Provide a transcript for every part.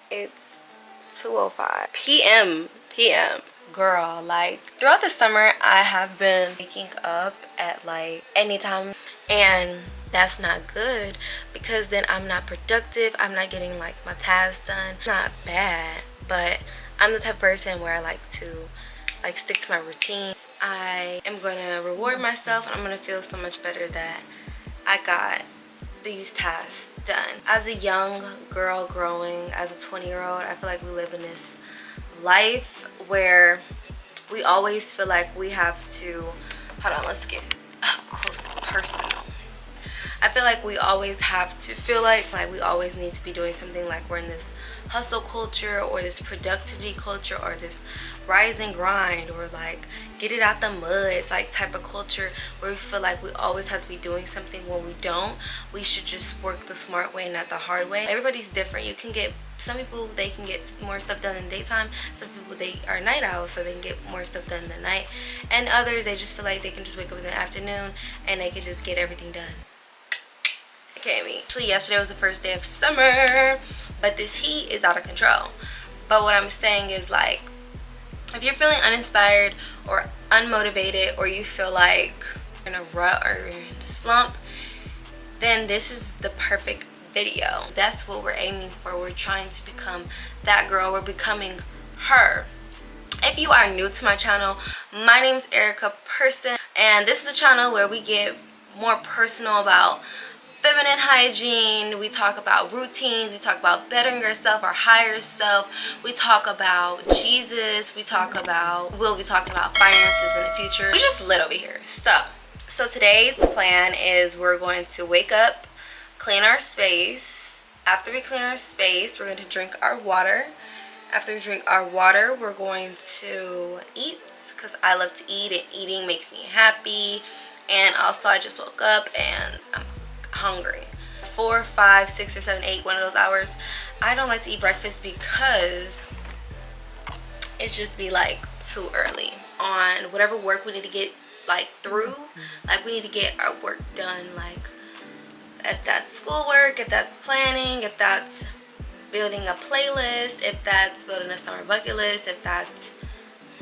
It's 2:05 p.m. Girl, like throughout the summer I have been waking up at like anytime, and that's not good because then I'm not productive. I'm not getting like my tasks done. It's not bad, but I'm the type of person where I like to like stick to my routines. I am gonna reward myself, and I'm gonna feel so much better that I got these tasks done. As a young girl growing as a 20-year-old, I feel like we live in this life where we always feel like we have to, hold on, let's get up close and personal. I feel like we always have to feel like we always need to be doing something, like we're in this hustle culture or this productivity culture or this rise and grind or like get it out the mud like type of culture where we feel like we always have to be doing something. When we don't, we should just work the smart way and not the hard way. Everybody's different. You can get, some people they can get more stuff done in the daytime, some people they are night owls so they can get more stuff done in the night, and others they just feel like they can just wake up in the afternoon and they can just get everything done. Okay, me. Actually, yesterday was the first day of summer, but this heat is out of control. But what I'm saying is, like, if you're feeling uninspired or unmotivated, or you feel like you're in a rut or in a slump, then this is the perfect video. That's what we're aiming for. We're trying to become that girl. We're becoming her. If you are new to my channel, my name is Erica Person, and this is a channel where we get more personal about feminine hygiene. We talk about routines, we talk about bettering yourself, our higher self, we talk about Jesus, we'll be talking about finances in the future. We just lit over here. So today's plan is we're going to wake up, clean our space. After we clean our space, we're going to drink our water. After we drink our water, we're going to eat, because I love to eat and eating makes me happy. And also I just woke up and I'm hungry. 4, 5, 6 or 7, 8, one of those hours. I don't like to eat breakfast because it's just be like too early on whatever work we need to get like through. Like we need to get our work done, like if that's schoolwork, if that's planning, if that's building a playlist, if that's building a summer bucket list, if that's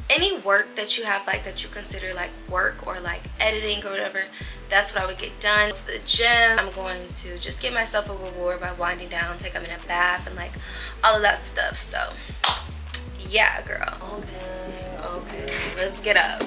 any work that you have like that you consider like work or like editing or whatever, that's what I would get done. To the gym, I'm going to just give myself a reward by winding down, take a minute bath and like all of that stuff. So yeah, girl. Okay, let's get up.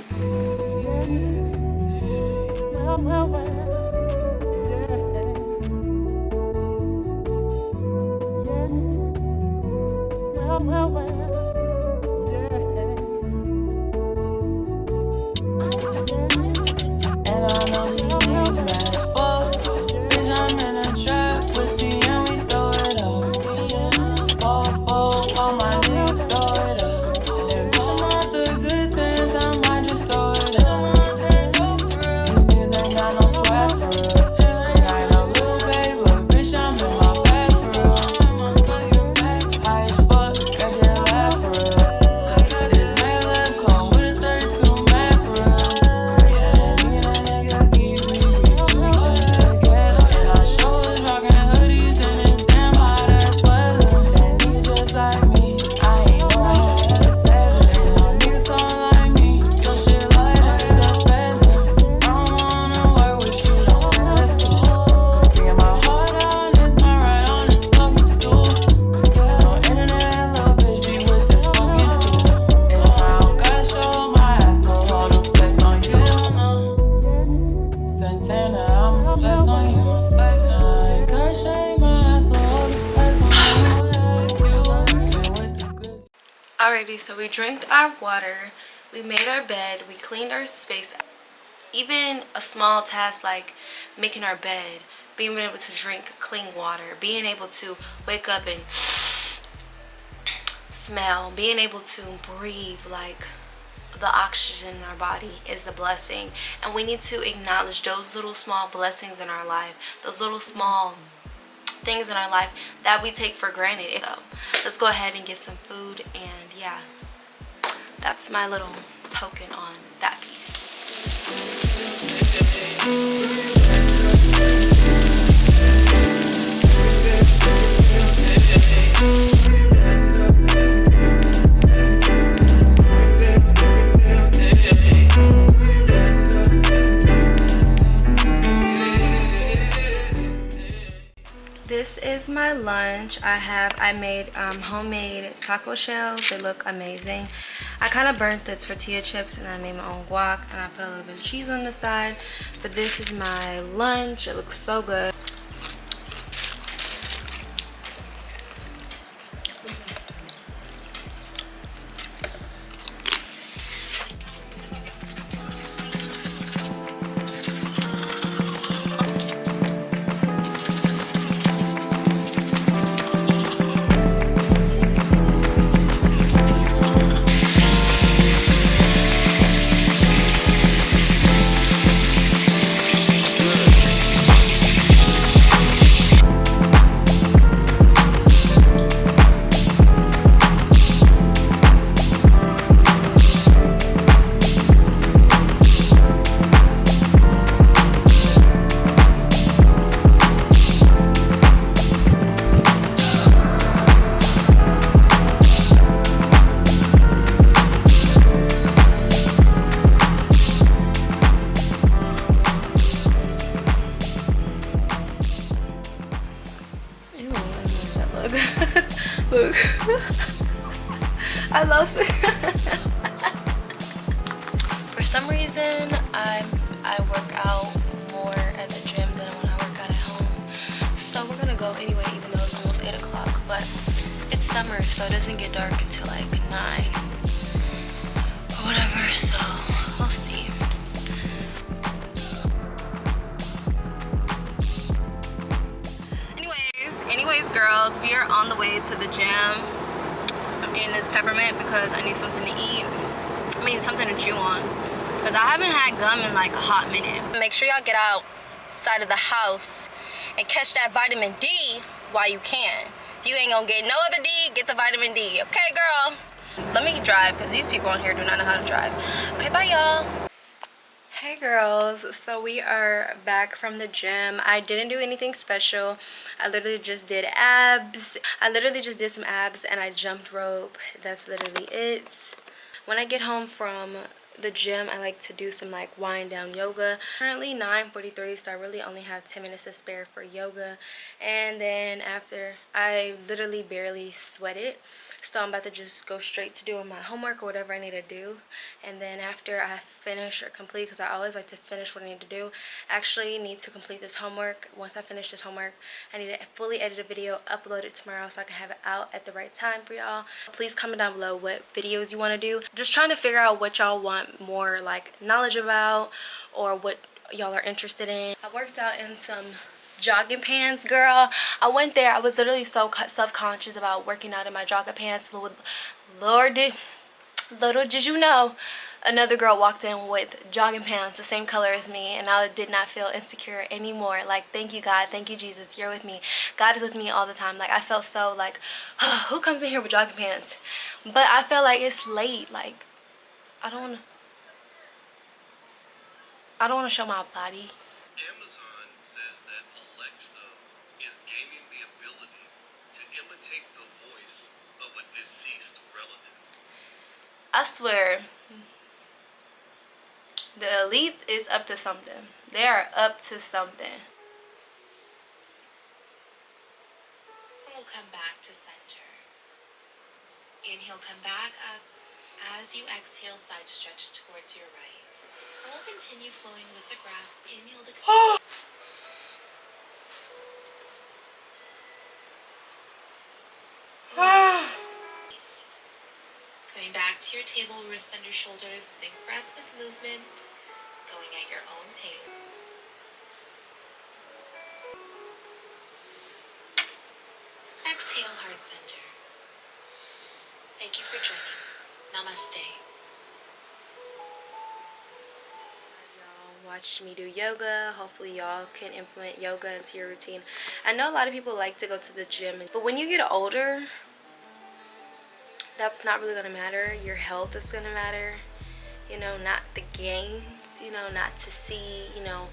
Alrighty, so we drank our water, we made our bed, we cleaned our space. Even a small task like making our bed, being able to drink clean water, being able to wake up and smell, being able to breathe, like the oxygen in our body is a blessing. And we need to acknowledge those little small blessings in our life, those little small things in our life that we take for granted. So let's go ahead and get some food, and yeah, that's my little token on that piece. is my lunch. I made homemade taco shells. They look amazing. I kind of burnt the tortilla chips and I made my own guac and I put a little bit of cheese on the side. But this is my lunch. It looks so good. Look. I lost it. For some reason, I work out more at the gym than when I work out at home. So we're gonna go anyway, even though it's almost 8 o'clock. But it's summer, so it doesn't get dark until like 9 or whatever. So we'll see. Anyways, girls, we are on the way to the gym. I'm eating this peppermint because I need something to eat. I mean, something to chew on. Because I haven't had gum in like a hot minute. Make sure y'all get outside of the house and catch that vitamin D while you can. If you ain't gonna get no other D, get the vitamin D. Okay, girl? Let me drive because these people on here do not know how to drive. Okay, bye, y'all. Hey girls, so we are back from the gym. I didn't do anything special. I literally just did abs. I literally just did some abs and I jumped rope. That's literally it. When I get home from the gym, I like to do some like wind down yoga. Currently 9:43, so I really only have 10 minutes to spare for yoga. And then after, I literally barely sweated. So I'm about to just go straight to doing my homework or whatever I need to do. And then after I finish or complete, because I always like to finish what I need to do, I actually need to complete this homework. Once I finish this homework, I need to fully edit a video, upload it tomorrow so I can have it out at the right time for y'all. Please comment down below what videos you want to do. Just trying to figure out what y'all want more like knowledge about or what y'all are interested in. I worked out in some jogging pants, girl. I went there. I was literally so self-conscious about working out in my jogging pants. Little did you know, another girl walked in with jogging pants the same color as me, and I did not feel insecure anymore. Like, thank you, God. Thank you, Jesus. You're with me. God is with me all the time. Like, I felt so like, who comes in here with jogging pants? But I felt like it's late. Like, I don't want to show my body. I swear, the elites is up to something. They are up to something. We'll come back to center. Inhale, come back up. As you exhale, side stretch towards your right. And we'll continue flowing with the breath. Inhale to come. Going back to your table, wrist under shoulders, think breath with movement, going at your own pace. Exhale, heart center. Thank you for joining. Namaste. Y'all watch me do yoga. Hopefully y'all can implement yoga into your routine. I know a lot of people like to go to the gym, but when you get older, that's not really gonna matter. Your health is gonna matter, you know, not the gains, you know, not to see, you know,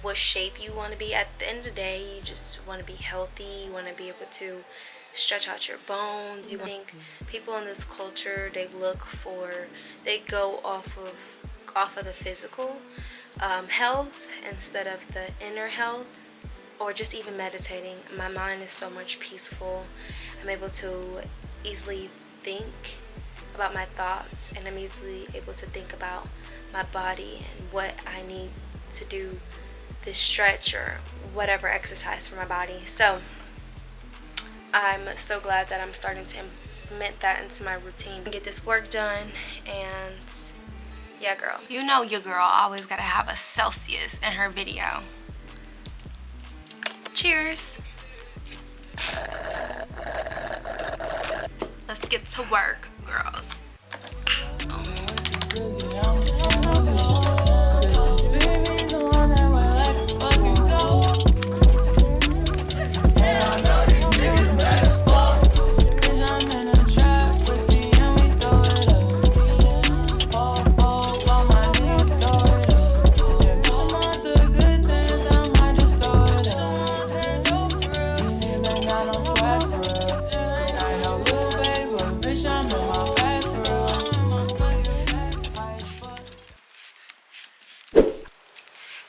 what shape you want to be. At the end of the day, you just want to be healthy. You want to be able to stretch out your bones. You think people in this culture, they go off of the physical health instead of the inner health. or just even meditating, my mind is so much peaceful. I'm able to easily think about my thoughts, and I'm easily able to think about my body and what I need to do, this stretch or whatever exercise for my body. So I'm so glad that I'm starting to implement that into my routine, get this work done. And yeah, girl, you know your girl always gotta have a Celsius in her video. Cheers. Let's get to work, girls.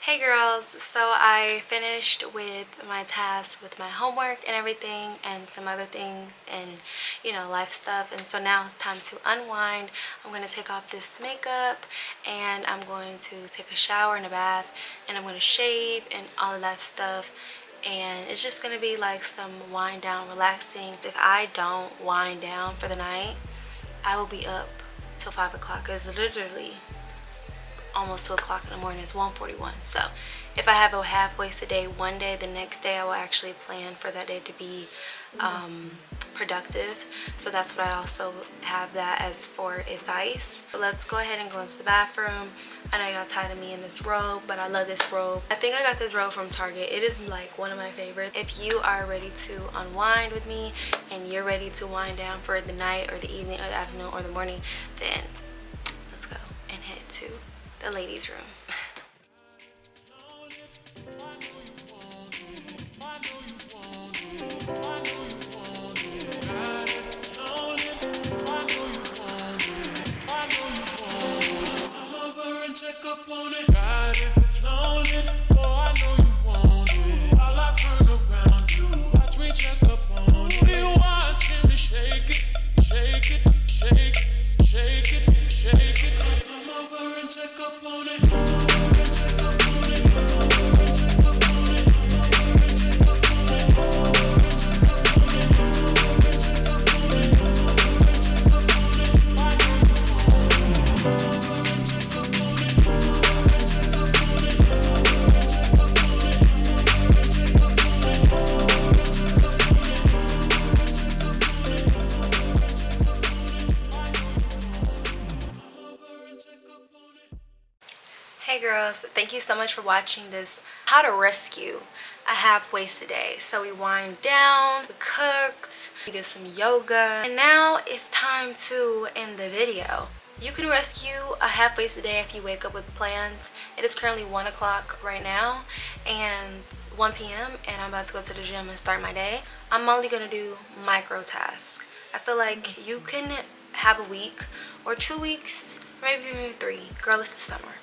Hey girls, so I finished with my tasks with my homework and everything and some other things and life stuff, and so now it's time to unwind. I'm going to take off this makeup and I'm going to take a shower and a bath, and I'm going to shave and all of that stuff, and it's just going to be like some wind down, relaxing. If I don't wind down for the night, I will be up till 5 o'clock. It's literally almost 2 o'clock in the morning. It's 1:41. So if I have a half-wasted day one day, the next day I will actually plan for that day to be productive. So that's what I also have that as for advice. But let's go ahead and go into the bathroom. I know y'all tired of me in this robe, but I love this robe. I think I got this robe from Target. It is like one of my favorites. If you are ready to unwind with me and you're ready to wind down for the night or the evening or the afternoon or the morning, then let's go and head to the ladies' room. Check up on it, got it, flown it. Oh, I know you want it. While I turn around, you watch me check up on it. You watching me shake it, shake it, shake it, shake it, shake it. Come over and check up on it. Come over and check up on it. Come over and check up on it. Come over and check up on it. Come over and check up on it. Come over and check up on it. Come over and check up on it. I know you want it. Come over and check up on it. Hey girls, thank you so much for watching this how to rescue a half-wasted day. So we wind down, we cooked, we did some yoga, and now it's time to end the video. You can rescue a half-wasted day if you wake up with plans. It is currently 1 o'clock right now and 1 p.m. and I'm about to go to the gym and start my day. I'm only gonna do micro tasks. I feel like you can have a week or 2 weeks, maybe even 3. Girl, it's the summer.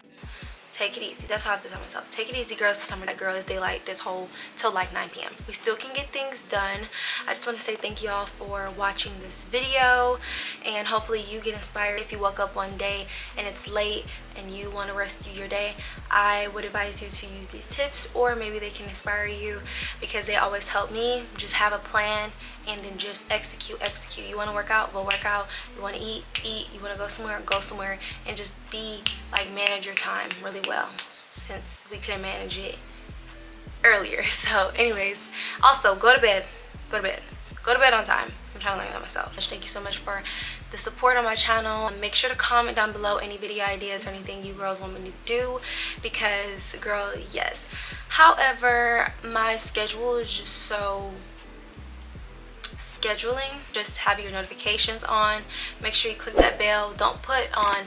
Take it easy. That's how I have to tell myself. Take it easy, girls. It's summer. That girl is daylight this whole till like 9 p.m. We still can get things done. I just want to say thank you all for watching this video, and hopefully you get inspired. If you woke up one day and it's late and you want to rescue your day, I would advise you to use these tips, or maybe they can inspire you because they always help me. Just have a plan and then just execute. You want to work out, go work out. You want to eat. You want to go somewhere, and just be like, manage your time really well, since we couldn't manage it earlier. So anyways, also go to bed on time. I'm trying to learn that myself. Thank you so much for the support on my channel. Make sure to comment down below any video ideas or anything you girls want me to do, because girl, yes. However, my schedule is just so scheduling. Just have your notifications on. Make sure you click that bell. Don't put on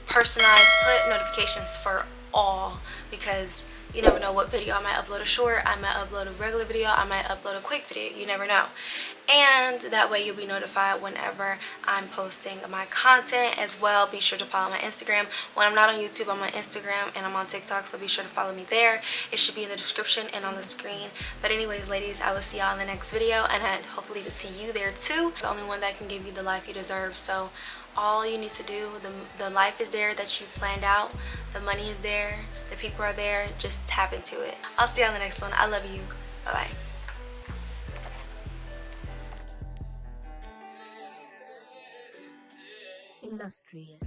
personalized, put notifications for all, because You never know what video. I might upload a short, I might upload a regular video, I might upload a quick video. You never know. And that way you'll be notified whenever I'm posting my content as well. Be sure to follow my Instagram. When I'm not on YouTube, I'm on Instagram and I'm on TikTok, so be sure to follow me there. It should be in the description and on the screen. But anyways, ladies, I will see y'all in the next video, and I hopefully to see you there too. The only one that can give you the life you deserve. So all you need to do, the life is there that you planned out, the money is there, the people are there, just tap into it. I'll see you on the next one. I love you. Bye bye. Illustrious.